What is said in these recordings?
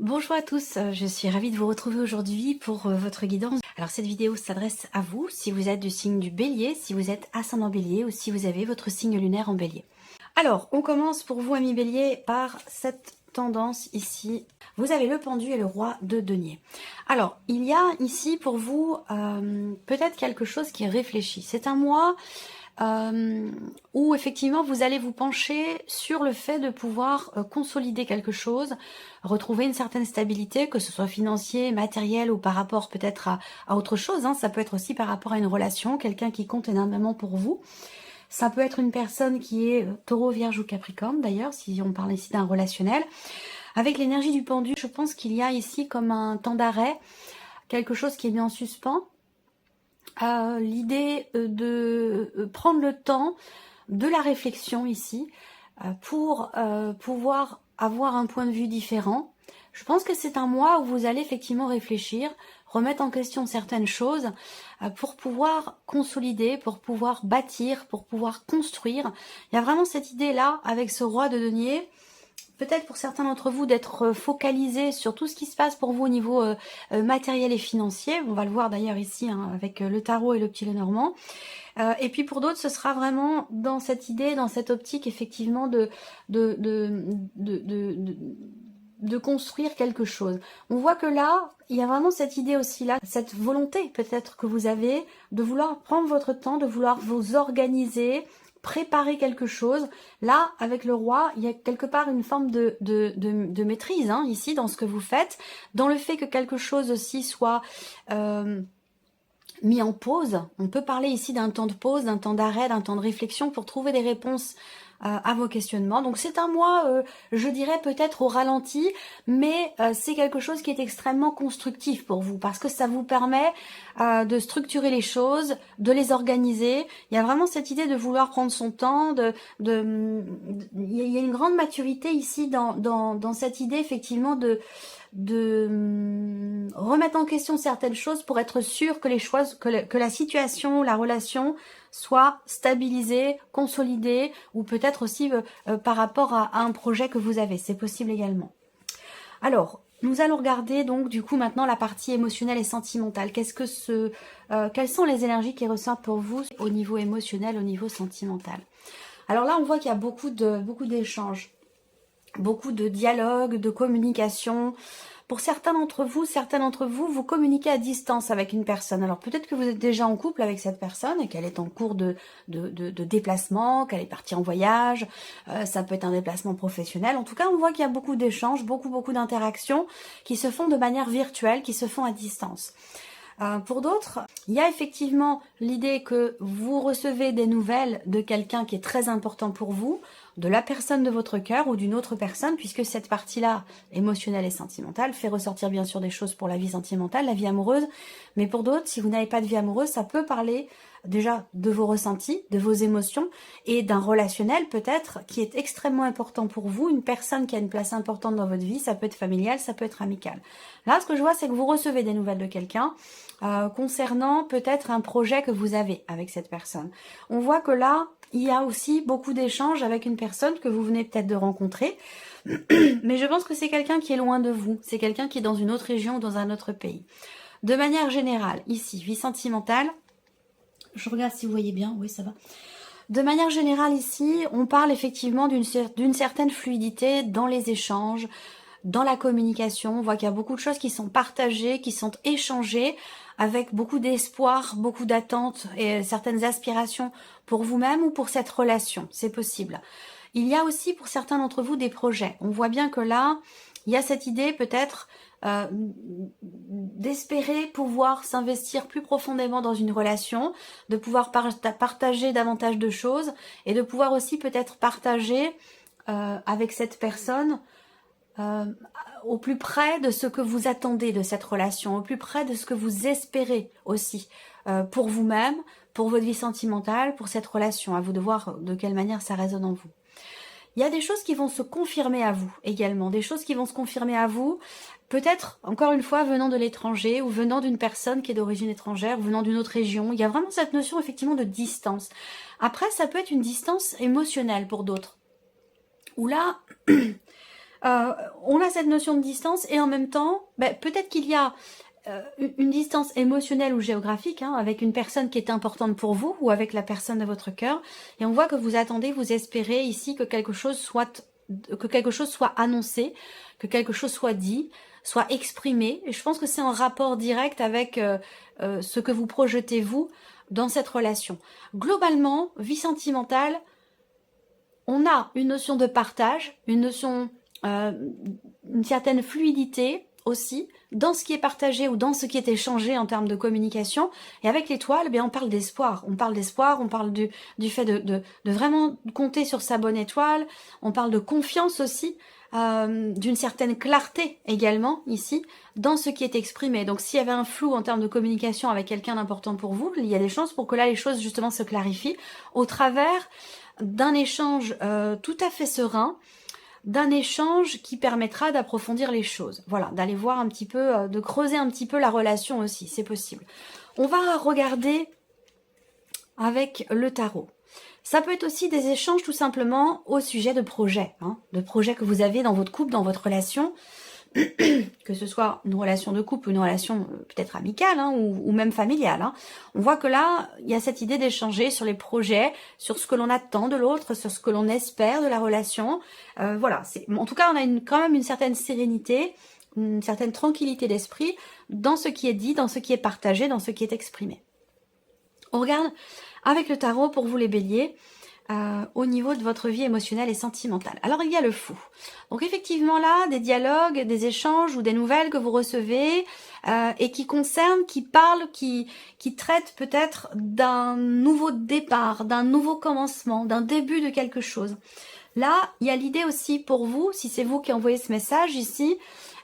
Bonjour à tous, je suis ravie de vous retrouver aujourd'hui pour votre guidance. Alors cette vidéo s'adresse à vous si vous êtes du signe du Bélier, si vous êtes ascendant Bélier ou si vous avez votre signe lunaire en Bélier. Alors on commence pour vous amis Bélier par cette tendance ici. Vous avez le pendu et le roi de denier. Alors il y a ici pour vous peut-être quelque chose qui réfléchit. C'est un mois où effectivement vous allez vous pencher sur le fait de pouvoir consolider quelque chose, retrouver une certaine stabilité, que ce soit financier, matériel ou par rapport peut-être à autre chose, hein. Ça peut être aussi par rapport à une relation, quelqu'un qui compte énormément pour vous. Ça peut être une personne qui est taureau, vierge ou capricorne d'ailleurs, si on parle ici d'un relationnel. Avec l'énergie du pendu, je pense qu'il y a ici comme un temps d'arrêt, quelque chose qui est mis en suspens. L'idée de prendre le temps de la réflexion ici pour pouvoir avoir un point de vue différent. Je pense que c'est un mois où vous allez effectivement réfléchir, remettre en question certaines choses pour pouvoir consolider, pour pouvoir bâtir, pour pouvoir construire. Il y a vraiment cette idée-là avec ce roi de denier. Peut-être pour certains d'entre vous d'être focalisé sur tout ce qui se passe pour vous au niveau matériel et financier. On va le voir d'ailleurs ici hein, avec le tarot et le petit Lenormand. Et puis pour d'autres, ce sera vraiment dans cette idée, dans cette optique effectivement de construire quelque chose. On voit que là, il y a vraiment cette idée aussi là, cette volonté peut-être que vous avez de vouloir prendre votre temps, de vouloir vous organiser, préparer quelque chose. Là, avec le roi, il y a quelque part une forme de maîtrise hein, ici dans ce que vous faites, dans le fait que quelque chose aussi soit mis en pause. On peut parler ici d'un temps de pause, d'un temps d'arrêt, d'un temps de réflexion pour trouver des réponses à vos questionnements. Donc c'est un mois, je dirais peut-être au ralenti, mais c'est quelque chose qui est extrêmement constructif pour vous parce que ça vous permet de structurer les choses, de les organiser. Il y a vraiment cette idée de vouloir prendre son temps, il y a une grande maturité ici dans cette idée effectivement de remettre en question certaines choses pour être sûr que les choses, que la situation, la relation soit stabilisée, consolidée, ou peut-être aussi par rapport à un projet que vous avez. C'est possible également. Alors, nous allons regarder donc du coup maintenant la partie émotionnelle et sentimentale. Quelles sont les énergies qui ressortent pour vous au niveau émotionnel, au niveau sentimental? Alors là, on voit qu'il y a beaucoup d'échanges, beaucoup de dialogue, de communication. Pour certains d'entre vous, vous communiquez à distance avec une personne. Alors peut-être que vous êtes déjà en couple avec cette personne et qu'elle est en cours de déplacement, qu'elle est partie en voyage. Ça peut être un déplacement professionnel. En tout cas, on voit qu'il y a beaucoup d'échanges, beaucoup d'interactions qui se font de manière virtuelle, qui se font à distance. Pour d'autres, il y a effectivement l'idée que vous recevez des nouvelles de quelqu'un qui est très important pour vous, de la personne de votre cœur ou d'une autre personne, puisque cette partie-là, émotionnelle et sentimentale, fait ressortir bien sûr des choses pour la vie sentimentale, la vie amoureuse, mais pour d'autres, si vous n'avez pas de vie amoureuse, ça peut parler déjà de vos ressentis, de vos émotions et d'un relationnel peut-être qui est extrêmement important pour vous, une personne qui a une place importante dans votre vie, ça peut être familial, ça peut être amical. Là, ce que je vois, c'est que vous recevez des nouvelles de quelqu'un concernant peut-être un projet que vous avez avec cette personne. On voit que là, il y a aussi beaucoup d'échanges avec une personne que vous venez peut-être de rencontrer, mais je pense que c'est quelqu'un qui est loin de vous, c'est quelqu'un qui est dans une autre région ou dans un autre pays. De manière générale, ici, vie sentimentale, je regarde si vous voyez bien, oui ça va. De manière générale ici, on parle effectivement d'une certaine fluidité dans les échanges, dans la communication. On voit qu'il y a beaucoup de choses qui sont partagées, qui sont échangées avec beaucoup d'espoir, beaucoup d'attentes et certaines aspirations pour vous-même ou pour cette relation. C'est possible. Il y a aussi pour certains d'entre vous des projets. On voit bien que là, il y a cette idée peut-être d'espérer pouvoir s'investir plus profondément dans une relation, de pouvoir partager davantage de choses et de pouvoir aussi peut-être partager avec cette personne au plus près de ce que vous attendez de cette relation, au plus près de ce que vous espérez aussi pour vous-même, pour votre vie sentimentale, pour cette relation. À vous de voir de quelle manière ça résonne en vous. Il y a des choses qui vont se confirmer à vous également, des choses qui vont se confirmer à vous, peut-être, encore une fois, venant de l'étranger ou venant d'une personne qui est d'origine étrangère, venant d'une autre région. Il y a vraiment cette notion effectivement de distance. Après, ça peut être une distance émotionnelle pour d'autres. Où là, on a cette notion de distance et en même temps, peut-être qu'il y a une distance émotionnelle ou géographique avec une personne qui est importante pour vous ou avec la personne de votre cœur. Et on voit que vous attendez, vous espérez ici que quelque chose soit annoncé, que quelque chose soit dit, soit exprimé. Et je pense que c'est en rapport direct avec ce que vous projetez vous dans cette relation. Globalement, vie sentimentale, on a une notion de partage, une notion, une certaine fluidité aussi dans ce qui est partagé ou dans ce qui est échangé en termes de communication. Et avec l'étoile, on parle d'espoir. On parle d'espoir, on parle du fait de vraiment compter sur sa bonne étoile. On parle de confiance aussi, d'une certaine clarté également ici dans ce qui est exprimé. Donc s'il y avait un flou en termes de communication avec quelqu'un d'important pour vous, il y a des chances pour que là les choses justement se clarifient au travers d'un échange tout à fait serein, d'un échange qui permettra d'approfondir les choses. Voilà, d'aller voir un petit peu, de creuser un petit peu la relation aussi, c'est possible. On va regarder avec le tarot. Ça peut être aussi des échanges tout simplement au sujet de projets, de projets que vous avez dans votre couple, dans votre relation, que ce soit une relation de couple ou une relation peut-être amicale ou même familiale. On voit que là, il y a cette idée d'échanger sur les projets, sur ce que l'on attend de l'autre, sur ce que l'on espère de la relation. Voilà, en tout cas, on a quand même une certaine sérénité, une certaine tranquillité d'esprit dans ce qui est dit, dans ce qui est partagé, dans ce qui est exprimé. On regarde avec le tarot pour vous les béliers, au niveau de votre vie émotionnelle et sentimentale. Alors il y a le fou. Donc effectivement là, des dialogues, des échanges ou des nouvelles que vous recevez et qui concernent, qui parlent, qui traitent peut-être d'un nouveau départ, d'un nouveau commencement, d'un début de quelque chose. Là, il y a l'idée aussi pour vous, si c'est vous qui envoyez ce message ici,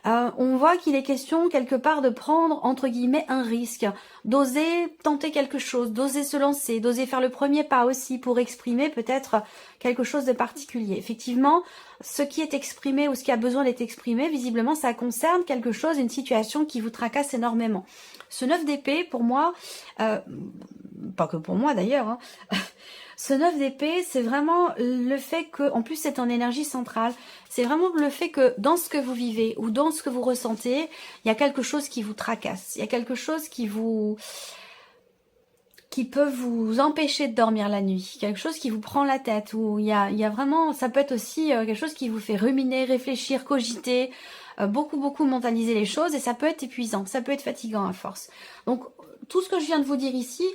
on voit qu'il est question quelque part de prendre entre guillemets un risque, d'oser tenter quelque chose, d'oser se lancer, d'oser faire le premier pas aussi pour exprimer peut-être quelque chose de particulier. Effectivement, ce qui est exprimé ou ce qui a besoin d'être exprimé, visiblement ça concerne quelque chose, une situation qui vous tracasse énormément. Ce 9 d'épée pour moi, pas que pour moi d'ailleurs, ce 9 d'épée, c'est vraiment le fait que, en plus c'est en énergie centrale, c'est vraiment le fait que dans ce que vous vivez ou dans ce que vous ressentez, il y a quelque chose qui vous tracasse, il y a quelque chose qui peut vous empêcher de dormir la nuit, quelque chose qui vous prend la tête, ou il y a vraiment, ça peut être aussi quelque chose qui vous fait ruminer, réfléchir, cogiter, beaucoup mentaliser les choses, et ça peut être épuisant, ça peut être fatigant à force. Donc tout ce que je viens de vous dire ici,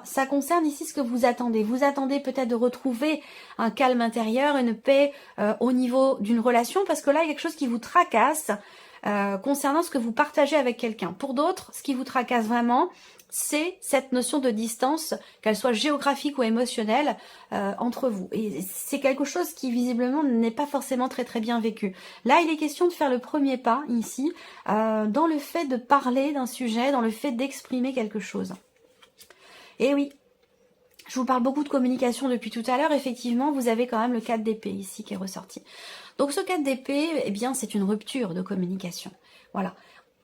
ça concerne ici ce que vous attendez. Vous attendez peut-être de retrouver un calme intérieur, une paix au niveau d'une relation, parce que là, il y a quelque chose qui vous tracasse concernant ce que vous partagez avec quelqu'un. Pour d'autres, ce qui vous tracasse vraiment, c'est cette notion de distance, qu'elle soit géographique ou émotionnelle, entre vous. Et c'est quelque chose qui, visiblement, n'est pas forcément très bien vécu. Là, il est question de faire le premier pas, ici, dans le fait de parler d'un sujet, dans le fait d'exprimer quelque chose. Et oui, je vous parle beaucoup de communication depuis tout à l'heure. Effectivement, vous avez quand même le 4 d'épée ici qui est ressorti. Donc ce 4 d'épée, eh bien, c'est une rupture de communication. Voilà.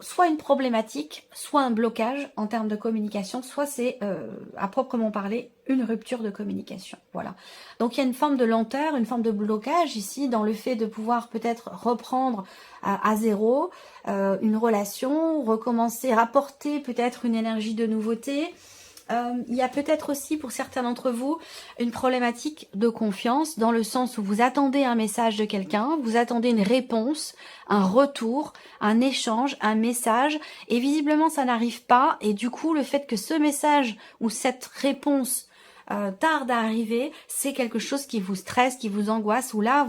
Soit une problématique, soit un blocage en termes de communication, soit c'est, à proprement parler, une rupture de communication. Voilà. Donc il y a une forme de lenteur, une forme de blocage ici dans le fait de pouvoir peut-être reprendre à zéro une relation, recommencer, rapporter peut-être une énergie de nouveauté. Il y a peut-être aussi pour certains d'entre vous une problématique de confiance dans le sens où vous attendez un message de quelqu'un, vous attendez une réponse, un retour, un échange, un message et visiblement ça n'arrive pas et du coup le fait que ce message ou cette réponse tarde à arriver, c'est quelque chose qui vous stresse, qui vous angoisse, ou là,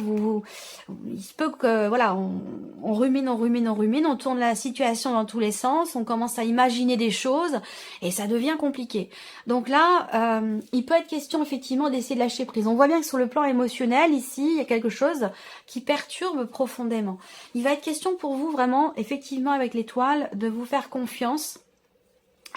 il se peut que, voilà, on rumine, on tourne la situation dans tous les sens, on commence à imaginer des choses, et ça devient compliqué. Donc là, il peut être question, effectivement, d'essayer de lâcher prise. On voit bien que sur le plan émotionnel, ici, il y a quelque chose qui perturbe profondément. Il va être question pour vous, vraiment, effectivement, avec l'étoile, de vous faire confiance.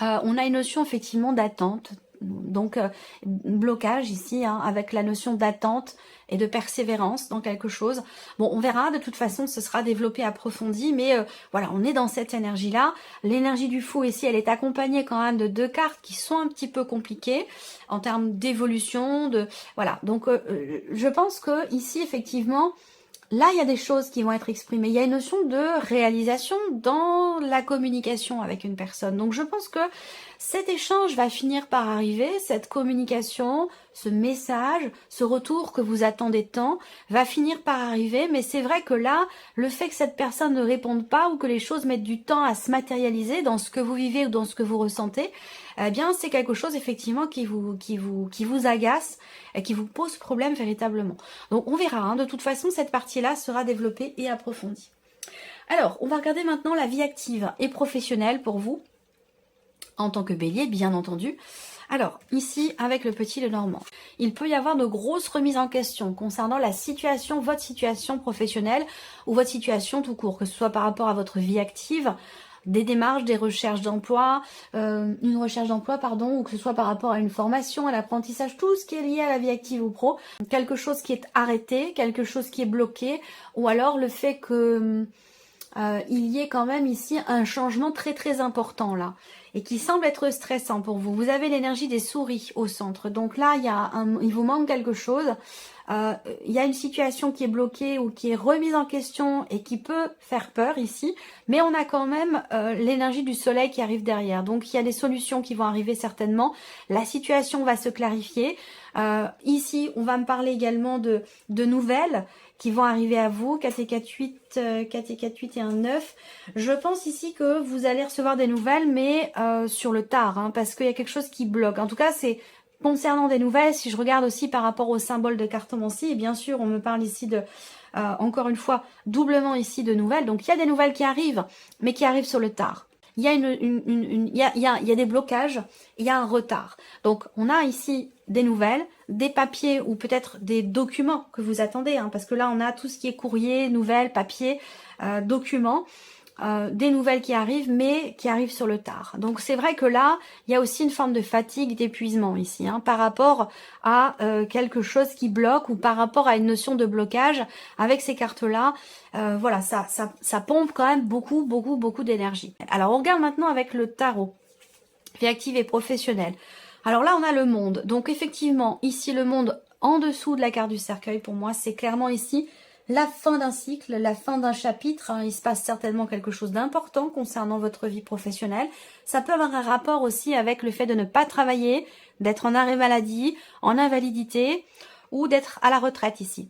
On a une notion, effectivement, d'attente. Donc, blocage ici, avec la notion d'attente et de persévérance dans quelque chose. Bon, on verra, de toute façon, ce sera développé, approfondi, mais voilà, on est dans cette énergie-là. L'énergie du fou ici, elle est accompagnée quand même de 2 cartes qui sont un petit peu compliquées en termes d'évolution, voilà. Donc, je pense que ici, effectivement, là, il y a des choses qui vont être exprimées. Il y a une notion de réalisation dans la communication avec une personne. Donc, je pense que cet échange va finir par arriver, cette communication, ce message, ce retour que vous attendez tant, va finir par arriver. Mais c'est vrai que là, le fait que cette personne ne réponde pas ou que les choses mettent du temps à se matérialiser dans ce que vous vivez ou dans ce que vous ressentez, eh bien, c'est quelque chose effectivement qui vous agace et qui vous pose problème véritablement. Donc, on verra. Hein. De toute façon, cette partie-là sera développée et approfondie. Alors, on va regarder maintenant la vie active et professionnelle pour vous, en tant que bélier, bien entendu. Alors, ici, avec le petit Lenormand, il peut y avoir de grosses remises en question concernant la situation, votre situation professionnelle ou votre situation tout court, que ce soit par rapport à votre vie active, des démarches, des recherches d'emploi, une recherche d'emploi, pardon, ou que ce soit par rapport à une formation, à l'apprentissage, tout ce qui est lié à la vie active ou pro, quelque chose qui est arrêté, quelque chose qui est bloqué, ou alors le fait que il y ait quand même ici un changement très très important là, et qui semble être stressant pour vous. Vous avez l'énergie des souris au centre, donc là il vous manque quelque chose. Il y a une situation qui est bloquée ou qui est remise en question et qui peut faire peur ici, mais on a quand même l'énergie du soleil qui arrive derrière. Donc il y a des solutions qui vont arriver certainement. La situation va se clarifier. Ici, on va me parler également de nouvelles qui vont arriver à vous, 4 et 4, 8, 4 et 4, 8 et un 9. Je pense ici que vous allez recevoir des nouvelles, mais sur le tard, hein, parce qu'il y a quelque chose qui bloque. En tout cas, c'est concernant des nouvelles, si je regarde aussi par rapport au symbole de cartomancie, et bien sûr, on me parle ici de, encore une fois, doublement ici de nouvelles. Donc, il y a des nouvelles qui arrivent, mais qui arrivent sur le tard. Il y a il y a des blocages, il y a un retard. Donc, on a ici des nouvelles, des papiers ou peut-être des documents que vous attendez, hein, parce que là, on a tout ce qui est courrier, nouvelles, papiers, documents. Des nouvelles qui arrivent, mais qui arrivent sur le tard. Donc c'est vrai que là, il y a aussi une forme de fatigue, d'épuisement ici, hein, par rapport à quelque chose qui bloque ou par rapport à une notion de blocage. Avec ces cartes-là, voilà, ça pompe quand même beaucoup d'énergie. Alors on regarde maintenant avec le tarot, vie active et professionnelle. Alors là, on a le monde. Donc effectivement, ici le monde en dessous de la carte du cercueil, pour moi, c'est clairement ici la fin d'un cycle, la fin d'un chapitre. Hein. Il se passe certainement quelque chose d'important concernant votre vie professionnelle. Ça peut avoir un rapport aussi avec le fait de ne pas travailler, d'être en arrêt maladie, en invalidité ou d'être à la retraite ici.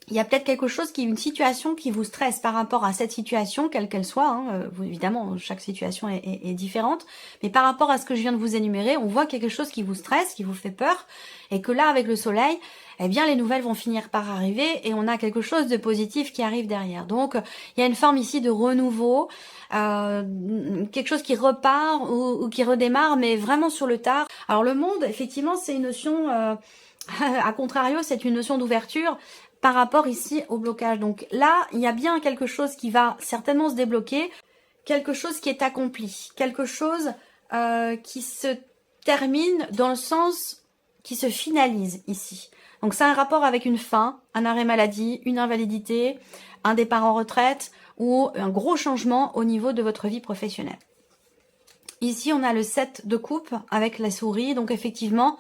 Il y a peut-être quelque chose une situation qui vous stresse par rapport à cette situation, quelle qu'elle soit. Hein. Évidemment, chaque situation est différente. Mais par rapport à ce que je viens de vous énumérer, on voit quelque chose qui vous stresse, qui vous fait peur. Et que là, avec le soleil, eh bien, les nouvelles vont finir par arriver et on a quelque chose de positif qui arrive derrière. Donc, il y a une forme ici de renouveau, quelque chose qui repart ou qui redémarre, mais vraiment sur le tard. Alors, le monde, effectivement, c'est une notion, à contrario, c'est une notion d'ouverture par rapport ici au blocage. Donc là, il y a bien quelque chose qui va certainement se débloquer, quelque chose qui est accompli, quelque chose qui se termine dans le sens qui se finalise ici. Donc c'est un rapport avec une fin, un arrêt maladie, une invalidité, un départ en retraite ou un gros changement au niveau de votre vie professionnelle. Ici, on a le 7 de coupe avec la souris. Donc effectivement,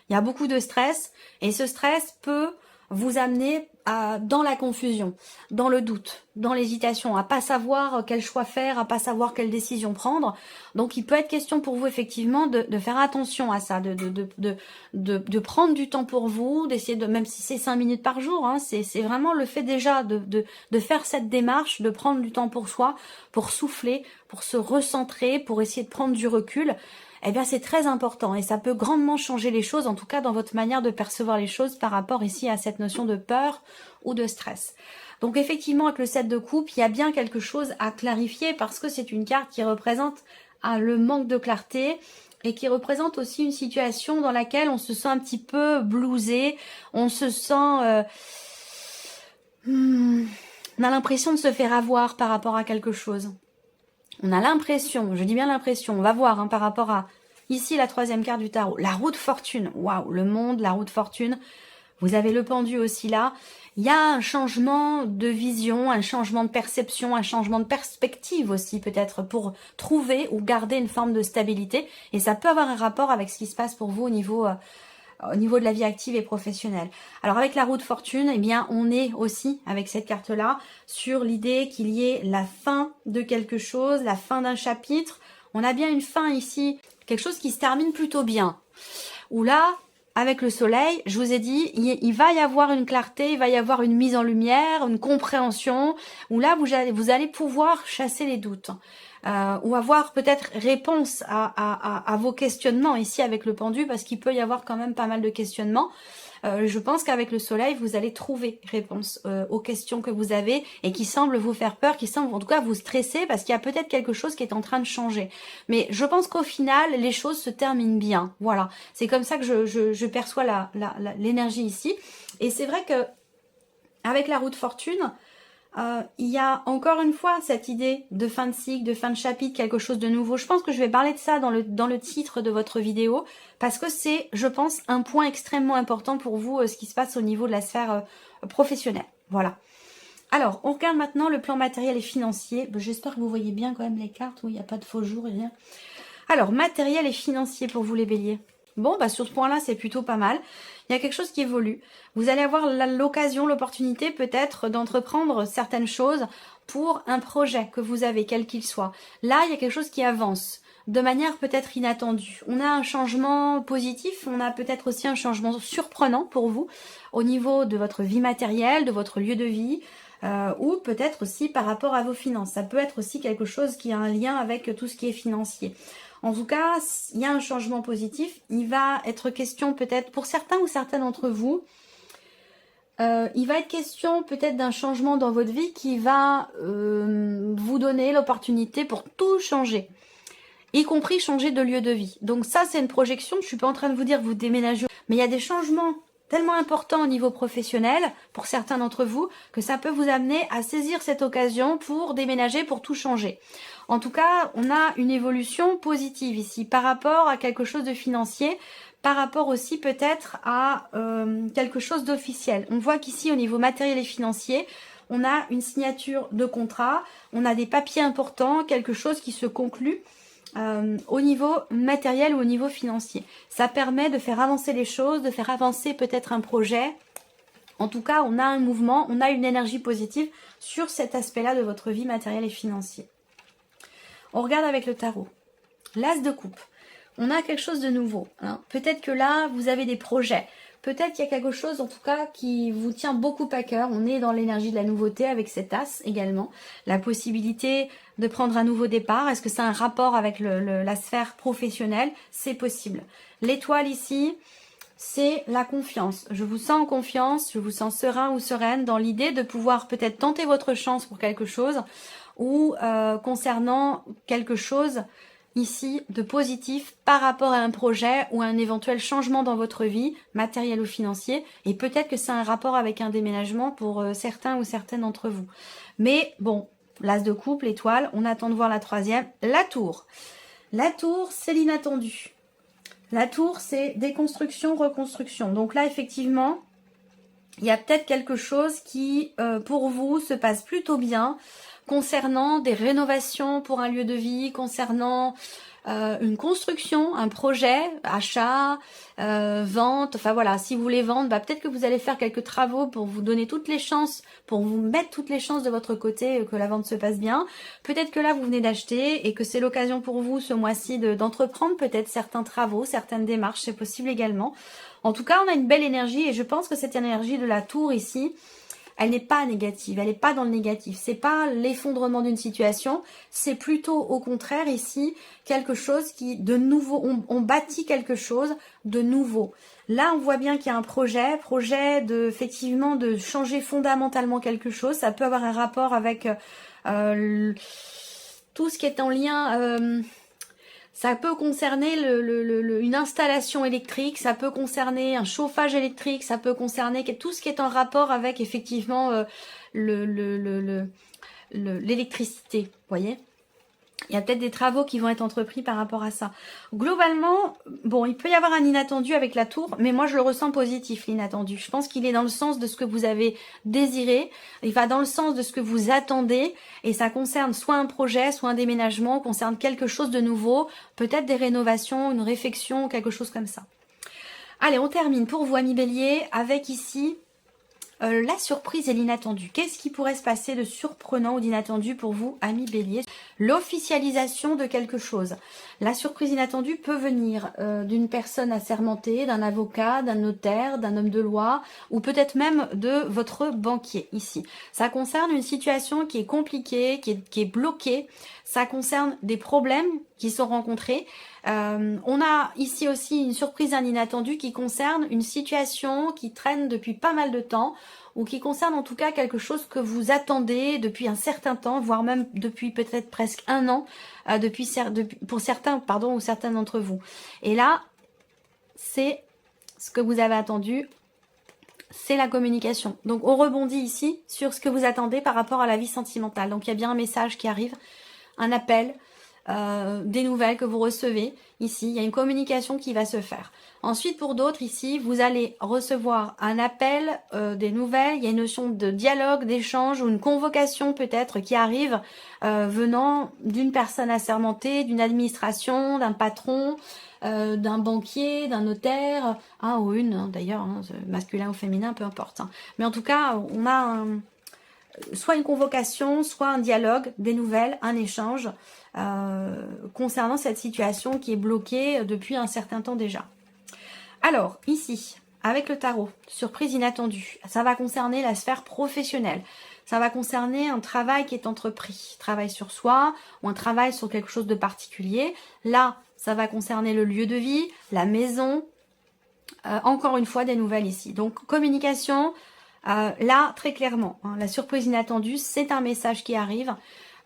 il y a beaucoup de stress et ce stress peut vous amener dans la confusion, dans le doute, dans l'hésitation, à pas savoir quel choix faire, à pas savoir quelle décision prendre. Donc il peut être question pour vous effectivement de faire attention à ça, de prendre du temps pour vous, d'essayer de, même si c'est 5 minutes par jour, hein, c'est vraiment le fait déjà de faire cette démarche, de prendre du temps pour soi, pour souffler, pour se recentrer, pour essayer de prendre du recul. Eh bien, c'est très important et ça peut grandement changer les choses, en tout cas dans votre manière de percevoir les choses par rapport ici à cette notion de peur ou de stress. Donc effectivement, avec le 7 de coupe, il y a bien quelque chose à clarifier parce que c'est une carte qui représente le manque de clarté et qui représente aussi une situation dans laquelle on se sent un petit peu blousé, on se sent... on a l'impression de se faire avoir par rapport à quelque chose. On a l'impression, je dis bien l'impression, on va voir hein, par rapport à, ici la troisième carte du tarot, la roue de fortune, waouh, le monde, la roue de fortune, vous avez le pendu aussi là, il y a un changement de vision, un changement de perception, un changement de perspective aussi peut-être pour trouver ou garder une forme de stabilité et ça peut avoir un rapport avec ce qui se passe pour vous au niveau au niveau de la vie active et professionnelle. Alors avec la roue de fortune, eh bien on est aussi avec cette carte-là sur l'idée qu'il y ait la fin de quelque chose, la fin d'un chapitre. On a bien une fin ici, quelque chose qui se termine plutôt bien. Où là, avec le soleil, je vous ai dit, il va y avoir une clarté, il va y avoir une mise en lumière, une compréhension, où là vous allez pouvoir chasser les doutes. Ou avoir peut-être réponse à vos questionnements ici avec le pendu, parce qu'il peut y avoir quand même pas mal de questionnements. Je pense qu'avec le soleil, vous allez trouver réponse aux questions que vous avez et qui semblent vous faire peur, qui semblent en tout cas vous stresser, parce qu'il y a peut-être quelque chose qui est en train de changer. Mais je pense qu'au final, les choses se terminent bien. Voilà, c'est comme ça que je perçois l'énergie ici. Et c'est vrai que avec la roue de fortune, il y a encore une fois cette idée de fin de cycle, de fin de chapitre, quelque chose de nouveau. Je pense que je vais parler de ça dans le titre de votre vidéo, parce que c'est, je pense, un point extrêmement important pour vous, ce qui se passe au niveau de la sphère professionnelle. Voilà. Alors, on regarde maintenant le plan matériel et financier. J'espère que vous voyez bien quand même les cartes, où il n'y a pas de faux jours et rien. Alors, matériel et financier pour vous les béliers. Bon, bah sur ce point-là, c'est plutôt pas mal. Il y a quelque chose qui évolue. Vous allez avoir l'occasion, l'opportunité peut-être d'entreprendre certaines choses pour un projet que vous avez, quel qu'il soit. Là, il y a quelque chose qui avance de manière peut-être inattendue. On a un changement positif, on a peut-être aussi un changement surprenant pour vous au niveau de votre vie matérielle, de votre lieu de vie, ou peut-être aussi par rapport à vos finances. Ça peut être aussi quelque chose qui a un lien avec tout ce qui est financier. En tout cas, il y a un changement positif. Il va être question peut-être pour certains ou certaines d'entre vous, il va être question peut-être d'un changement dans votre vie qui va vous donner l'opportunité pour tout changer, y compris changer de lieu de vie. Donc ça, c'est une projection. Je suis pas en train de vous dire vous déménagez, mais il y a des changements tellement importants au niveau professionnel pour certains d'entre vous que ça peut vous amener à saisir cette occasion pour déménager, pour tout changer. En tout cas, on a une évolution positive ici par rapport à quelque chose de financier, par rapport aussi peut-être à quelque chose d'officiel. On voit qu'ici, au niveau matériel et financier, on a une signature de contrat, on a des papiers importants, quelque chose qui se conclut au niveau matériel ou au niveau financier. Ça permet de faire avancer les choses, de faire avancer peut-être un projet. En tout cas, on a un mouvement, on a une énergie positive sur cet aspect-là de votre vie matérielle et financière. On regarde avec le tarot. L'as de coupe. On a quelque chose de nouveau. Hein. Peut-être que là, vous avez des projets. Peut-être qu'il y a quelque chose, en tout cas, qui vous tient beaucoup à cœur. On est dans l'énergie de la nouveauté avec cet as également. La possibilité de prendre un nouveau départ. Est-ce que c'est un rapport avec la sphère professionnelle? C'est possible. L'étoile ici, c'est la confiance. Je vous sens en confiance, je vous sens serein ou sereine dans l'idée de pouvoir peut-être tenter votre chance pour quelque chose ou concernant quelque chose ici de positif par rapport à un projet ou à un éventuel changement dans votre vie, matériel ou financier, et peut-être que c'est un rapport avec un déménagement pour certains ou certaines d'entre vous. Mais bon, l'as de coupe, l'étoile, on attend de voir la troisième, la tour. La tour, c'est l'inattendu. La tour, c'est déconstruction, reconstruction. Donc là, effectivement, il y a peut-être quelque chose qui, pour vous, se passe plutôt bien, concernant des rénovations pour un lieu de vie, concernant une construction, un projet, achat, vente, enfin voilà, si vous voulez vendre, peut-être que vous allez faire quelques travaux pour vous donner toutes les chances, pour vous mettre toutes les chances de votre côté que la vente se passe bien. Peut-être que là, vous venez d'acheter et que c'est l'occasion pour vous ce mois-ci d'entreprendre peut-être certains travaux, certaines démarches, c'est possible également. En tout cas, on a une belle énergie et je pense que cette énergie de la tour ici, elle n'est pas négative, elle n'est pas dans le négatif. C'est pas l'effondrement d'une situation, c'est plutôt au contraire ici quelque chose qui de nouveau, on bâtit quelque chose de nouveau. Là, on voit bien qu'il y a un projet de effectivement de changer fondamentalement quelque chose. Ça peut avoir un rapport avec tout ce qui est en lien. Ça peut concerner une installation électrique, ça peut concerner un chauffage électrique, ça peut concerner tout ce qui est en rapport avec effectivement l'électricité, vous voyez. Il y a peut-être des travaux qui vont être entrepris par rapport à ça. Globalement, bon, il peut y avoir un inattendu avec la tour, mais moi je le ressens positif, l'inattendu. Je pense qu'il est dans le sens de ce que vous avez désiré, il va dans le sens de ce que vous attendez, et ça concerne soit un projet, soit un déménagement, concerne quelque chose de nouveau, peut-être des rénovations, une réfection, quelque chose comme ça. Allez, on termine pour vous, amis Bélier, avec ici la surprise et l'inattendu. Qu'est-ce qui pourrait se passer de surprenant ou d'inattendu pour vous, amis Bélier? L'officialisation de quelque chose. La surprise inattendue peut venir d'une personne assermentée, d'un avocat, d'un notaire, d'un homme de loi, ou peut-être même de votre banquier ici. Ça concerne une situation qui est compliquée, qui est bloquée. Ça concerne des problèmes qui sont rencontrés. On a ici aussi une surprise inattendue qui concerne une situation qui traîne depuis pas mal de temps, ou qui concerne en tout cas quelque chose que vous attendez depuis un certain temps, voire même depuis peut-être presque un an, pour certains, pardon, ou certains d'entre vous. Et là, c'est ce que vous avez attendu, c'est la communication. Donc on rebondit ici sur ce que vous attendez par rapport à la vie sentimentale. Donc il y a bien un message qui arrive, un appel, des nouvelles que vous recevez. Ici, il y a une communication qui va se faire. Ensuite, pour d'autres, ici, vous allez recevoir un appel, des nouvelles. Il y a une notion de dialogue, d'échange ou une convocation peut-être qui arrive venant d'une personne assermentée, d'une administration, d'un patron, d'un banquier, d'un notaire, ou une d'ailleurs, masculin ou féminin, peu importe. Mais en tout cas, on a soit une convocation, soit un dialogue, des nouvelles, un échange concernant cette situation qui est bloquée depuis un certain temps déjà. Alors, ici, avec le tarot, surprise inattendue, ça va concerner la sphère professionnelle. Ça va concerner un travail qui est entrepris, travail sur soi ou un travail sur quelque chose de particulier. Là, ça va concerner le lieu de vie, la maison, encore une fois des nouvelles ici. Donc, communication, là, très clairement, la surprise inattendue, c'est un message qui arrive,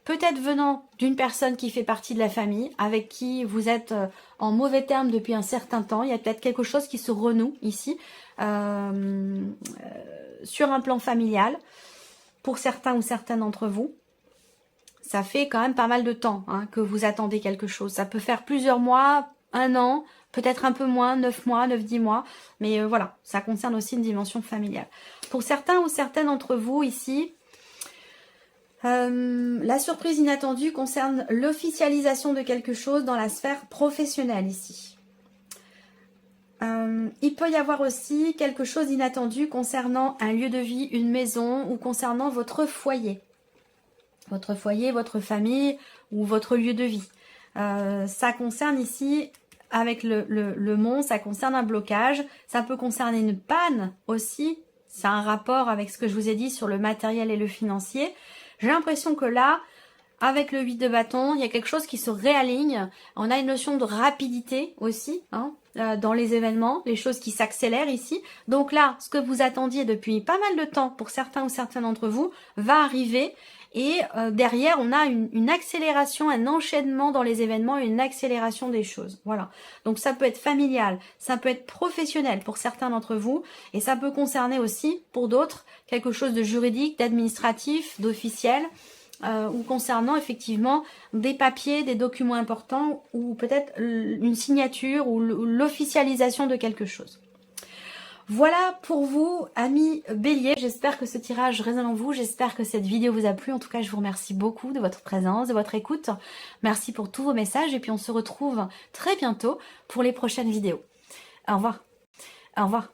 peut-être venant d'une personne qui fait partie de la famille, avec qui vous êtes en mauvais termes depuis un certain temps. Il y a peut-être quelque chose qui se renoue ici, sur un plan familial, pour certains ou certaines d'entre vous. Ça fait quand même pas mal de temps que vous attendez quelque chose. Ça peut faire plusieurs mois, un an, peut-être un peu moins, 9 mois, 9-10 mois. Mais voilà, ça concerne aussi une dimension familiale. Pour certains ou certaines d'entre vous ici, la surprise inattendue concerne l'officialisation de quelque chose dans la sphère professionnelle ici. Il peut y avoir aussi quelque chose d'inattendu concernant un lieu de vie, une maison ou concernant votre foyer. Votre foyer, votre famille ou votre lieu de vie. Ça concerne ici, avec le mont, ça concerne un blocage. Ça peut concerner une panne aussi. C'est un rapport avec ce que je vous ai dit sur le matériel et le financier. J'ai l'impression que là, avec le 8 de bâton, il y a quelque chose qui se réaligne. On a une notion de rapidité aussi dans les événements, les choses qui s'accélèrent ici. Donc là, ce que vous attendiez depuis pas mal de temps pour certains ou certains d'entre vous va arriver. Et derrière, on a une accélération, un enchaînement dans les événements et une accélération des choses. Voilà. Donc ça peut être familial, ça peut être professionnel pour certains d'entre vous. Et ça peut concerner aussi, pour d'autres, quelque chose de juridique, d'administratif, d'officiel. Ou concernant effectivement des papiers, des documents importants ou peut-être une signature ou l'officialisation de quelque chose. Voilà pour vous, amis Bélier. J'espère que ce tirage résonne en vous. J'espère que cette vidéo vous a plu. En tout cas, je vous remercie beaucoup de votre présence, de votre écoute. Merci pour tous vos messages et puis on se retrouve très bientôt pour les prochaines vidéos. Au revoir. Au revoir.